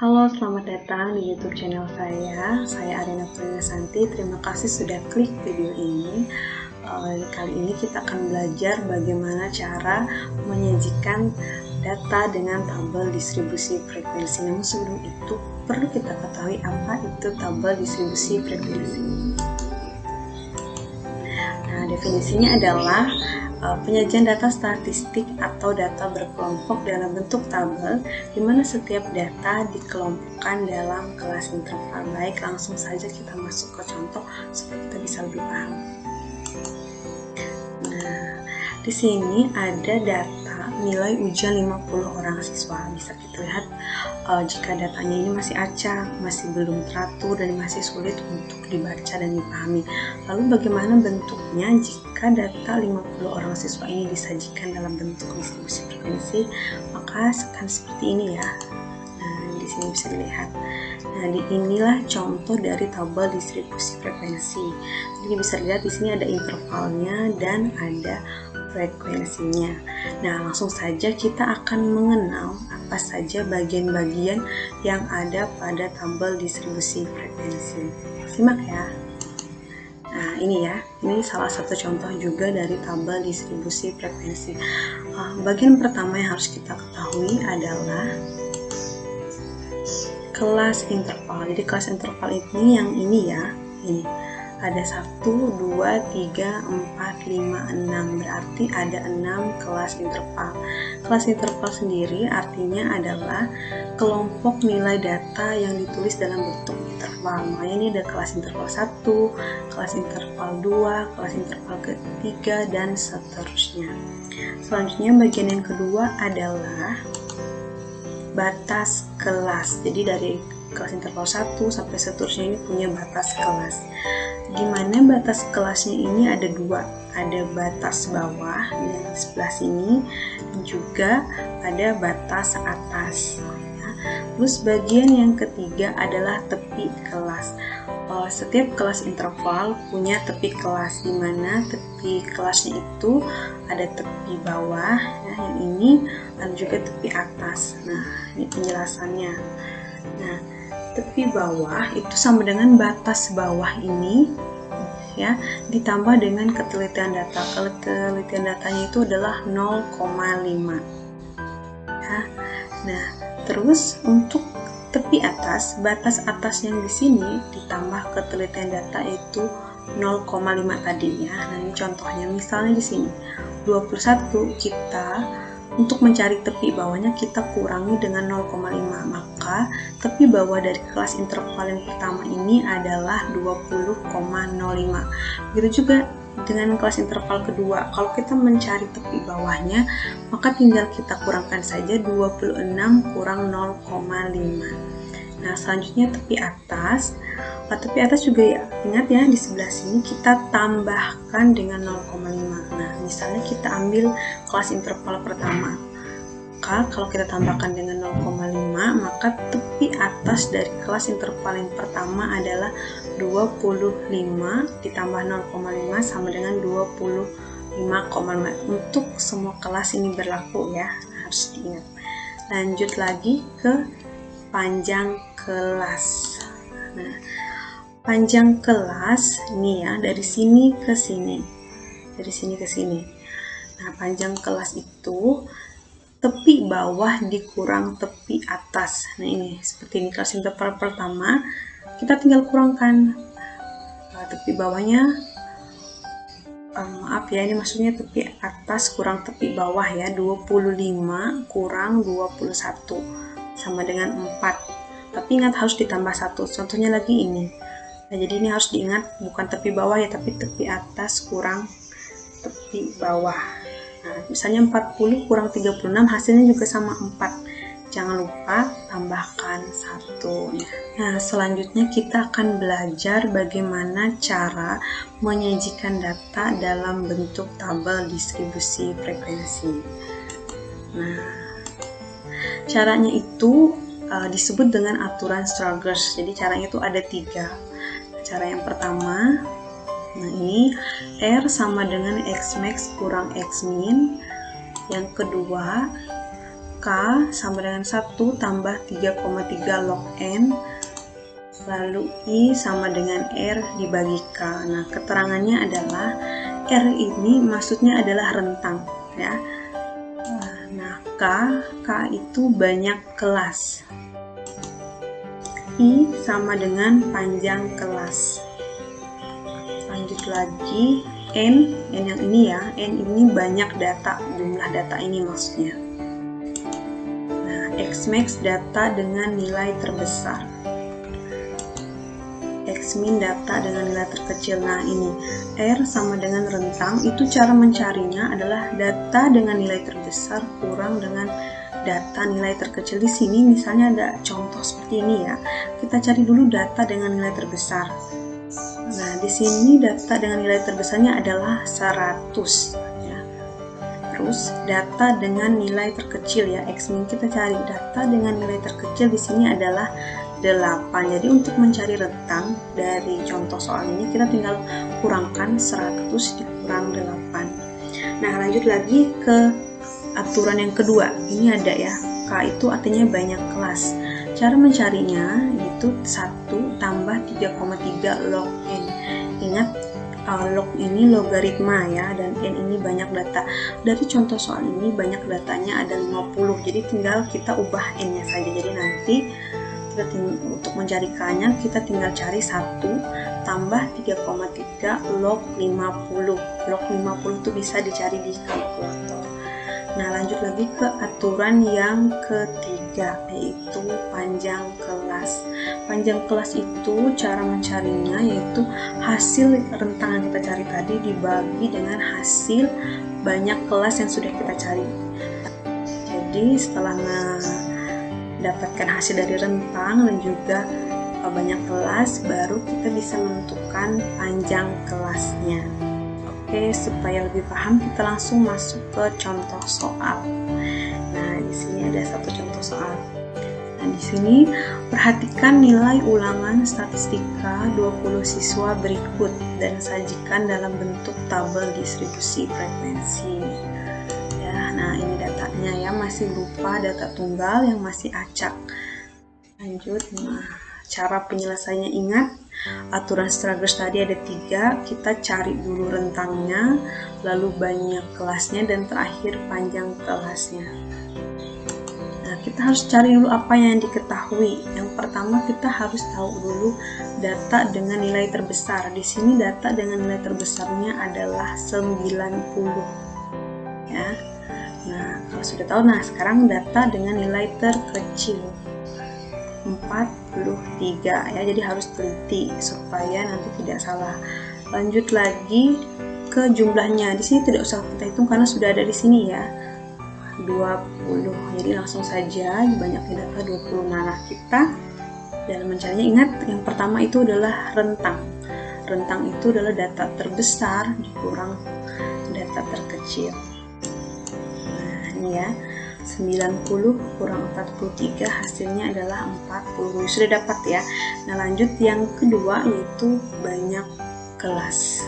Halo, selamat datang di YouTube channel saya Arina Purnasanti. Terima kasih sudah klik video ini. Kali ini kita akan belajar bagaimana cara menyajikan data dengan tabel distribusi frekuensi. Namun sebelum itu, perlu kita ketahui apa itu tabel distribusi frekuensi. Nah, definisinya adalah penyajian data statistik atau data berkelompok dalam bentuk tabel, di mana setiap data dikelompokkan dalam kelas interval. Baik, langsung saja kita masuk ke contoh supaya kita bisa lebih paham. Nah, di sini ada data nilai ujian 50 orang siswa. Bisa kita lihat jika datanya ini masih acak, masih belum teratur, dan masih sulit untuk dibaca dan dipahami. Lalu bagaimana bentuknya jika data 50 orang siswa ini disajikan dalam bentuk distribusi frekuensi? Maka akan seperti ini ya. Nah, di sini bisa dilihat. Nah, inilah contoh dari tabel distribusi frekuensi. Jadi bisa dilihat di sini ada intervalnya dan ada frekuensinya. Nah, langsung saja kita akan mengenal apa saja bagian-bagian yang ada pada tabel distribusi frekuensi. Simak ya. Nah, ini ya, ini salah satu contoh juga dari tabel distribusi frekuensi. Bagian pertama yang harus kita ketahui adalah kelas interval. Jadi kelas interval ini yang ini ya, ini ada 1, 2, 3, 4, 5, 6, berarti ada 6 kelas interval. Kelas interval sendiri artinya adalah kelompok nilai data yang ditulis dalam bentuk interval. Makanya ini ada kelas interval 1, kelas interval 2, kelas interval ketiga, dan seterusnya. Selanjutnya bagian yang kedua adalah batas kelas. Jadi dari kelas interval 1 sampai seterusnya ini punya batas kelas. Dimana batas kelasnya ini ada dua, ada batas bawah yang di sebelah sini dan juga ada batas atas ya. Terus bagian yang ketiga adalah tepi kelas. Setiap kelas interval punya tepi kelas, dimana tepi kelasnya itu ada tepi bawah ya, yang ini ada juga tepi atas. Nah, ini penjelasannya. Nah, tepi bawah itu sama dengan batas bawah ini ya, ditambah dengan ketelitian data. Ketelitian datanya itu adalah 0,5 ya. Nah, terus untuk tepi atas, batas atas yang di sini ditambah ketelitian data itu 0,5 tadi ya. Nah, ini contohnya misalnya di sini 21, kita untuk mencari tepi bawahnya kita kurangi dengan 0,5, maka tepi bawah dari kelas interval yang pertama ini adalah 20,05. Begitu juga dengan kelas interval kedua, kalau kita mencari tepi bawahnya, maka tinggal kita kurangkan saja 26 kurang 0,5. Nah, selanjutnya tepi atas. Tepi atas juga ya, ingat ya, di sebelah sini kita tambahkan dengan 0,5. Nah, misalnya kita ambil kelas interval pertama, maka kalau kita tambahkan dengan 0,5, maka tepi atas dari kelas interval yang pertama adalah 25 ditambah 0,5 sama dengan 25,5. Untuk semua kelas ini berlaku ya, harus diingat. Lanjut lagi ke panjang kelas. Nah, panjang kelas ini ya, dari sini ke sini, dari sini ke sini. Nah, panjang kelas itu tepi bawah dikurang tepi atas. Nah, ini seperti ini kelas interval pertama, kita tinggal kurangkan tepi bawahnya. Maaf ya, ini maksudnya tepi atas kurang tepi bawah ya, 25 kurang 21 sama dengan 4. Tapi ingat harus ditambah 1. Contohnya lagi ini. Nah, jadi ini harus diingat bukan tepi bawah ya, tapi tepi atas kurang tepi bawah. Nah, misalnya 40 kurang 36, hasilnya juga sama 4. Jangan lupa tambahkan 1 ya. Nah, selanjutnya kita akan belajar bagaimana cara menyajikan data dalam bentuk tabel distribusi frekuensi. Nah, caranya itu disebut dengan aturan Strugers. Jadi caranya itu ada 3. Cara yang pertama, nah ini R sama dengan X max kurang X min. Yang kedua, K sama dengan 1 tambah 3,3 log N, lalu I sama dengan R dibagi K. Nah, keterangannya adalah R ini maksudnya adalah rentang, ya. Nah, K itu banyak kelas. I sama dengan panjang kelas. Lanjut lagi, N yang ini ya, N ini banyak data, jumlah data ini maksudnya. Nah, X max data dengan nilai terbesar. X-min data dengan nilai terkecil. Nah, ini R sama dengan rentang, itu cara mencarinya adalah data dengan nilai terbesar kurang dengan data nilai terkecil. Di sini misalnya ada contoh seperti ini ya. Kita cari dulu data dengan nilai terbesar. Nah, di sini data dengan nilai terbesarnya adalah 100 ya. Terus data dengan nilai terkecil ya, X-min kita cari data dengan nilai terkecil di sini adalah 8. Jadi untuk mencari rentang dari contoh soal ini kita tinggal kurangkan 100 dikurang 8. Nah, lanjut lagi ke aturan yang kedua. Ini ada ya, K itu artinya banyak kelas. Cara mencarinya itu 1 tambah 3,3 log N. Ingat, log ini logaritma ya, dan N ini banyak data. Dari contoh soal ini banyak datanya ada 50, jadi tinggal kita ubah N nya saja. Jadi nanti untuk mencari K-nya kita tinggal cari 1 tambah 3,3 log 50. Log 50 itu bisa dicari di kalkulator. Nah, lanjut lagi ke aturan yang ketiga, yaitu panjang kelas. Panjang kelas itu cara mencarinya yaitu hasil rentang yang kita cari tadi dibagi dengan hasil banyak kelas yang sudah kita cari. Jadi setelah mendapatkan hasil dari rentang dan juga banyak kelas, baru kita bisa menentukan panjang kelasnya. Oke, supaya lebih paham kita langsung masuk ke contoh soal. Nah, di sini ada satu contoh soal. Nah, di sini perhatikan nilai ulangan statistika 20 siswa berikut dan sajikan dalam bentuk tabel distribusi frekuensi. Ya, nah ini datanya ya, masih berupa data tunggal yang masih acak. Lanjut, nah cara penyelesaiannya ingat, aturan Stragers tadi ada 3, kita cari dulu rentangnya, lalu banyak kelasnya, dan terakhir panjang kelasnya. Nah, kita harus cari dulu apa yang diketahui. Yang pertama kita harus tahu dulu data dengan nilai terbesar. Di sini data dengan nilai terbesarnya adalah 90. Ya. Nah, kalau sudah tahu, nah sekarang data dengan nilai terkecil 43 ya, jadi harus teliti supaya nanti tidak salah. Lanjut lagi ke jumlahnya. Di sini tidak usah kita hitung karena sudah ada di sini ya, 20. Jadi langsung saja banyaknya data 20. Nah, kita dalam mencarinya ingat yang pertama itu adalah rentang. Rentang itu adalah data terbesar dikurang data terkecil. Nah, ini ya. 90 kurang 43 hasilnya adalah 40. Sudah dapat ya. Nah, lanjut yang kedua yaitu banyak kelas.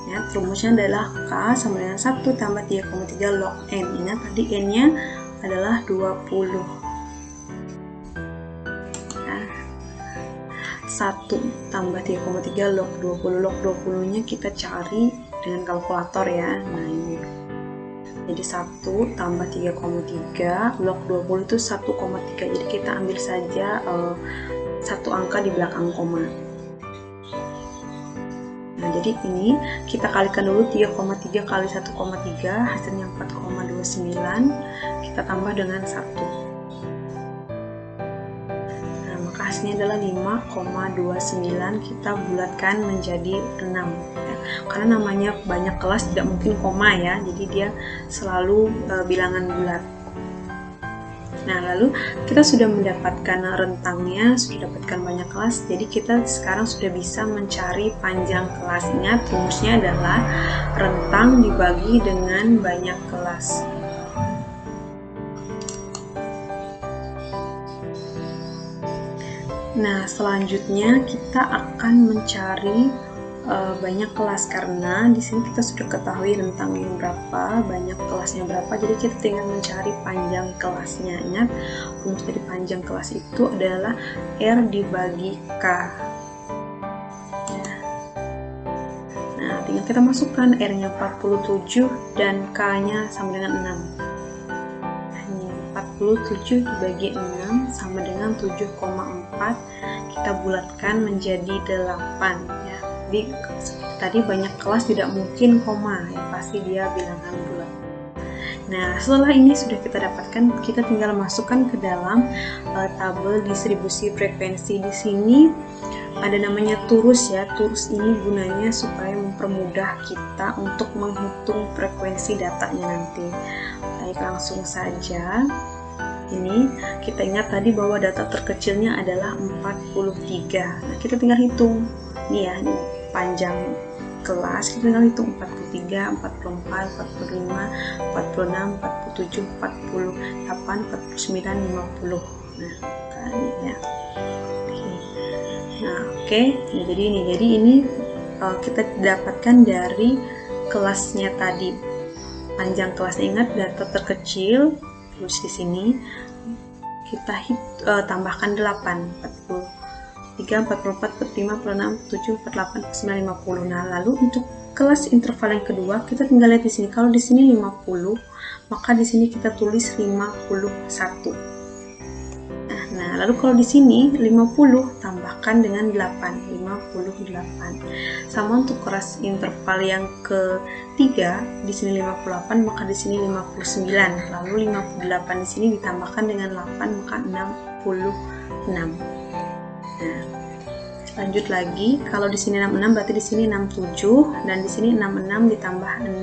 Ya, rumusnya adalah K sama dengan 1 tambah 3,3 log N. Ingat tadi N-nya adalah 20. Ya. 1 tambah 3,3 log 20. Log 20-nya kita cari dengan kalkulator ya. Nah, ini. Jadi 1 tambah 3,3 log 20 itu 1,3. Jadi kita ambil saja satu angka di belakang koma. Nah, jadi ini kita kalikan dulu 3,3 kali 1,3 hasilnya 4,29. Kita tambah dengan 1. Nah, maka hasilnya adalah 5,29. Kita bulatkan menjadi 6. Karena namanya banyak kelas tidak mungkin koma ya, jadi dia selalu bilangan bulat. Nah, lalu kita sudah mendapatkan rentangnya, sudah dapatkan banyak kelas, jadi kita sekarang sudah bisa mencari panjang kelasnya. Rumusnya adalah rentang dibagi dengan banyak kelas. Nah, selanjutnya kita akan mencari banyak kelas, karena di sini kita sudah ketahui rentangnya berapa, banyak kelasnya berapa, jadi kita tinggal mencari panjang kelasnya. Ingat, rumus dari panjang kelas itu adalah R dibagi K. Nah, tinggal kita masukkan R-nya 47 dan K-nya sama dengan 6. 47 dibagi 6 sama dengan 7,4, kita bulatkan menjadi 8 ya. Jadi tadi banyak kelas tidak mungkin koma ya, pasti dia bilangan bulat. Nah, setelah ini sudah kita dapatkan, kita tinggal masukkan ke dalam tabel distribusi frekuensi. Di sini ada namanya turus ya. Turus ini gunanya supaya mempermudah kita untuk menghitung frekuensi datanya nanti. Baik, langsung saja. Ini kita ingat tadi bahwa data terkecilnya adalah 43. Nah, kita tinggal hitung. Ini ya, ini panjang kelas, kita tinggal hitung 43, 44, 45, 46, 47, 48, 49, 50. Nah, kali ya. Nah, oke. Nah, jadi ini kita dapatkan dari kelasnya tadi. Panjang kelasnya, ingat data terkecil, terus di sini kita tambahkan 8, 43, 44, 45, 46, 47, 48, 49, 50. Nah, lalu untuk kelas interval yang kedua, kita tinggal lihat di sini. Kalau di sini 50, maka di sini kita tulis 51. Nah, lalu kalau di sini 50 tambahkan dengan 8, 58. Sama untuk kelas interval yang ketiga, di sini 58, maka di sini 59. Lalu 58 di sini ditambahkan dengan 8, maka 66. Nah, lanjut lagi, kalau di sini 66 berarti di sini 67, dan di sini 66 ditambah 8,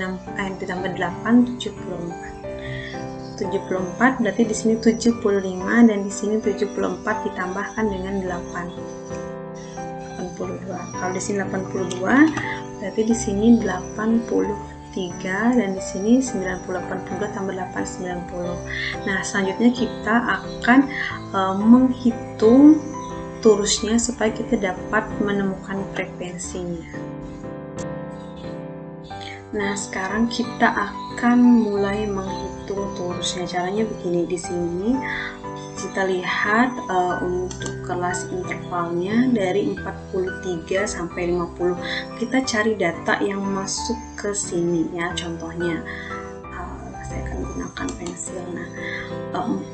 74 berarti di sini 75, dan di sini 74 ditambahkan dengan 82. Kalau di sini 82 berarti di sini 83, dan di sini 82 tambah 8, 90. Nah, selanjutnya kita akan menghitung turusnya supaya kita dapat menemukan frekuensinya. Nah, sekarang kita akan mulai menghitung turusnya. Caranya begini, di sini kita lihat untuk kelas intervalnya dari 43 sampai 50. Kita cari data yang masuk ke sini ya. Contohnya saya akan gunakan pensil. Nah,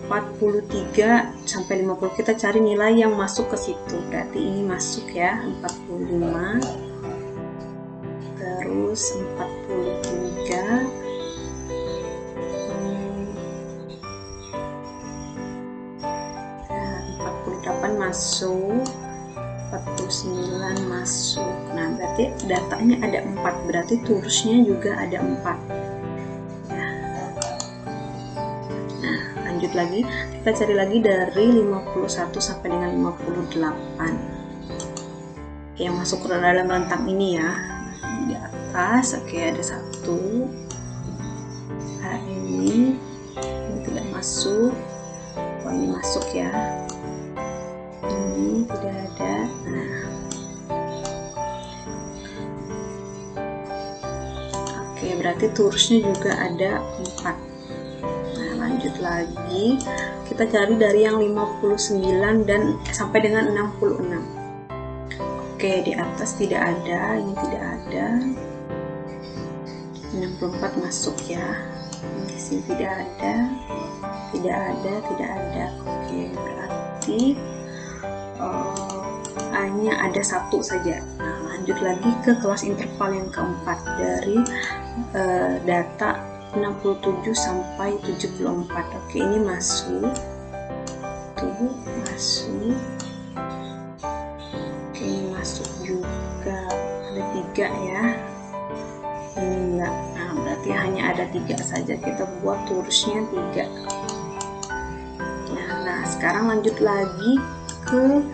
43 sampai 50 kita cari nilai yang masuk ke situ. Berarti ini masuk ya, 45. Terus 43, 48 masuk, 49 masuk. Nah, berarti datanya ada 4, berarti turusnya juga ada 4 ya. Nah, lanjut lagi, kita cari lagi dari 51 sampai dengan 58 yang masuk ke dalam rentang ini ya. Di atas, oke, ada 1. Nah, ini tidak masuk. Oh, ini masuk ya. Ini tidak ada. Nah, oke, berarti turusnya juga ada 4. Nah, lanjut lagi, kita cari dari yang 59 dan sampai dengan 66. Oke, di atas tidak ada, ini tidak ada. 64 masuk ya. Di sini tidak ada, tidak ada, tidak ada. Oke, berarti hanya ada 1 saja. Nah, lanjut lagi ke kelas interval yang keempat dari data 67 sampai 74. Oke, ini masuk. Tuh, masuk. Ini masuk juga, ada 3 ya. Ini enggak. Nah, berarti hanya ada 3 saja. Kita buat turusnya 3. Nah, sekarang lanjut lagi ke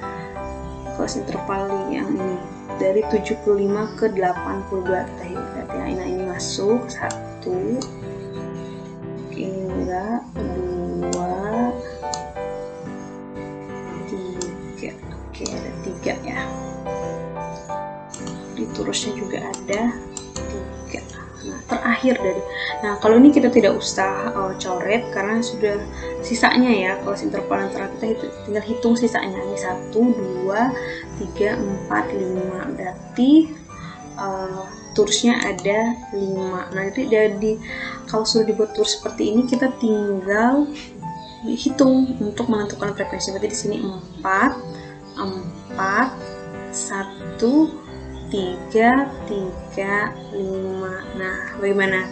kelas interval yang ini dari 75 ke 82. Kita lihat ya, ini masuk 1. Ini enggak, 2, 3. Oke, ada 3 ya. terusnya juga ada 3. Nah, terakhir kalau ini kita tidak usah coret karena sudah sisanya ya. Kelas interval antara kita tinggal hitung sisanya. Ini 1, 2, 3, 4, 5. Berarti tursnya ada 5. Nah, jadi kalau sudah dibuat turs seperti ini, kita tinggal hitung untuk menentukan frekuensi. Berarti di sini 4, 1, 3, 5. Nah, bagaimana?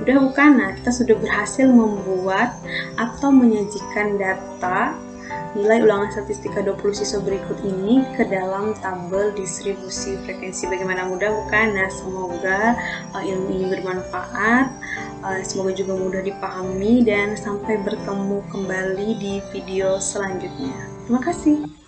Udah bukan? Nah, kita sudah berhasil membuat atau menyajikan data nilai ulangan statistika 20 siswa berikut ini ke dalam tabel distribusi frekuensi. Bagaimana, mudah bukan? Nah, semoga ilmu ini bermanfaat, semoga juga mudah dipahami, dan sampai bertemu kembali di video selanjutnya. Terima kasih.